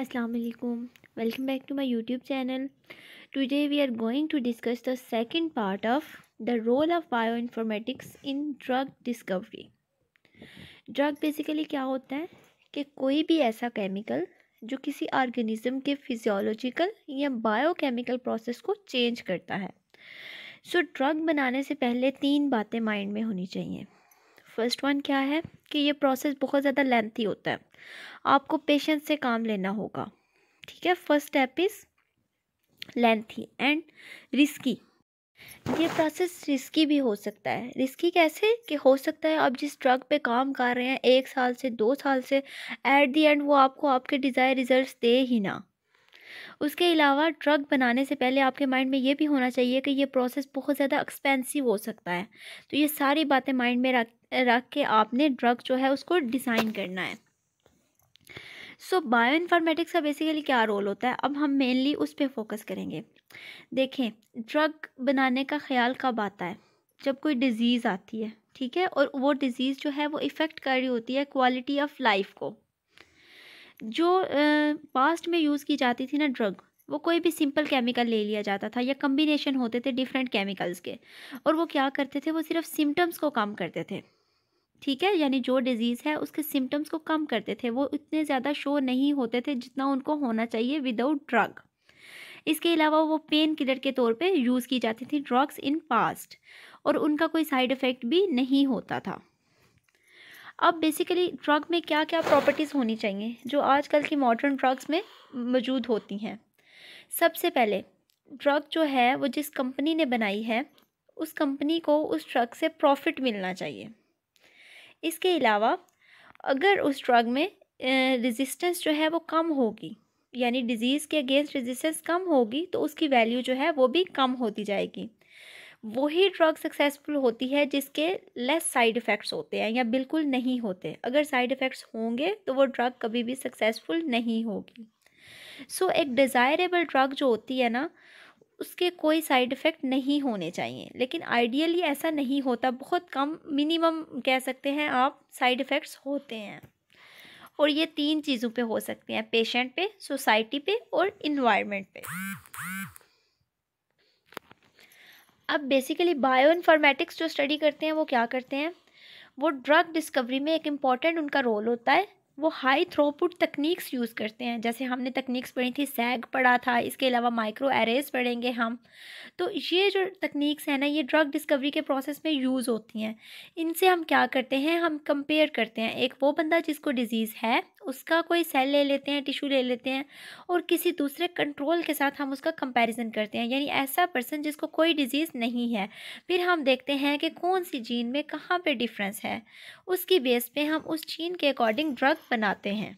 Assalamu alaikum. Welcome back to my YouTube channel. Today we are going to discuss the second part of the role of bioinformatics in drug discovery. Drug basically क्या होता है कि कोई भी ऐसा chemical जो किसी organism के फिजियोलॉजिकल या बायोकेमिकल प्रोसेस को चेंज करता है। ड्रग बनाने से पहले तीन बातें माइंड में होनी चाहिए। फर्स्ट वन क्या है कि ये प्रोसेस बहुत ज़्यादा लेंथी होता है, आपको पेशेंस से काम लेना होगा। ठीक है, first step is lengthy and risky. ये प्रोसेस रिस्की भी हो सकता है। रिस्की कैसे कि हो सकता है आप जिस ड्रग पे काम कर रहे हैं 1 साल से 2 साल से, एट दी एंड वो आपको आपके डिज़ायर रिजल्ट्स दे ही ना। उसके अलावा ड्रग बनाने से पहले आपके माइंड में ये भी होना चाहिए कि ये प्रोसेस बहुत ज़्यादा एक्सपेंसिव हो सकता है। तो ये सारी बातें माइंड में रख के आपने ड्रग जो है उसको डिज़ाइन करना है। बायो इन्फॉर्मेटिक्स का बेसिकली क्या रोल होता है, अब हम मेनली उस पर फोकस करेंगे। देखें, ड्रग बनाने का ख्याल कब आता है? जब कोई डिज़ीज़ आती है, ठीक है, और वो डिज़ीज़ जो है वो इफ़ेक्ट कर रही होती है क्वालिटी ऑफ लाइफ को। जो पास्ट में यूज़ की जाती थी ना ड्रग, वो कोई भी सिंपल केमिकल ले लिया जाता था या कम्बिनेशन होते थे डिफरेंट केमिकल्स के, और वो क्या करते थे, वो सिर्फ सिम्टम्स को कम करते थे। ठीक है, यानी जो डिज़ीज़ है उसके सिम्टम्स को कम करते थे, वो इतने ज़्यादा शो नहीं होते थे जितना उनको होना चाहिए विदाउट ड्रग। इसके अलावा वो पेन किलर के तौर पे यूज़ की जाती थी ड्रग्स इन पास्ट, और उनका कोई साइड इफ़ेक्ट भी नहीं होता था। अब बेसिकली ड्रग में क्या क्या प्रॉपर्टीज़ होनी चाहिए जो आजकल की मॉडर्न ड्रग्स में मौजूद होती हैं। सबसे पहले, ड्रग जो है वो जिस कंपनी ने बनाई है उस कंपनी को उस ड्रग से प्रॉफिट मिलना चाहिए। इसके अलावा अगर उस ड्रग में रेजिस्टेंस जो है वो कम होगी, यानी डिज़ीज़ के अगेंस्ट रेजिस्टेंस कम होगी, तो उसकी वैल्यू जो है वो भी कम होती जाएगी। वही ड्रग सक्सेसफुल होती है जिसके लेस साइड इफ़ेक्ट्स होते हैं या बिल्कुल नहीं होते। अगर साइड इफ़ेक्ट्स होंगे तो वो ड्रग कभी भी सक्सेसफुल नहीं होगी। एक डिज़ायरेबल ड्रग जो होती है ना, उसके कोई साइड इफ़ेक्ट नहीं होने चाहिए, लेकिन आइडियली ऐसा नहीं होता, बहुत कम, मिनिमम कह सकते हैं आप, साइड इफ़ेक्ट्स होते हैं। और ये तीन चीज़ों पे हो सकते हैं, पेशेंट पे, सोसाइटी पे और इन्वायरमेंट पे। अब बेसिकली बायो इन्फॉर्मेटिक्स जो स्टडी करते हैं वो क्या करते हैं, वो ड्रग डिस्कवरी में एक इम्पॉर्टेंट उनका रोल होता है। वो हाई थ्रोपुट तकनीक्स यूज़ करते हैं, जैसे हमने तकनीक्स पढ़ी थी, सैग पढ़ा था, इसके अलावा माइक्रो एरेज पढ़ेंगे हम। तो ये जो तकनीक्स हैं ना, ये ड्रग डिस्कवरी के प्रोसेस में यूज़ होती हैं। इनसे हम क्या करते हैं, हम कंपेयर करते हैं, एक वो बंदा जिसको डिज़ीज़ है उसका कोई सेल ले लेते हैं, टिश्यू ले लेते हैं, और किसी दूसरे कंट्रोल के साथ हम उसका कंपैरिजन करते हैं, यानी ऐसा पर्सन जिसको कोई डिज़ीज़ नहीं है। फिर हम देखते हैं कि कौन सी जीन में कहाँ पे डिफरेंस है, उसकी बेस पे हम उस जीन के अकॉर्डिंग ड्रग बनाते हैं।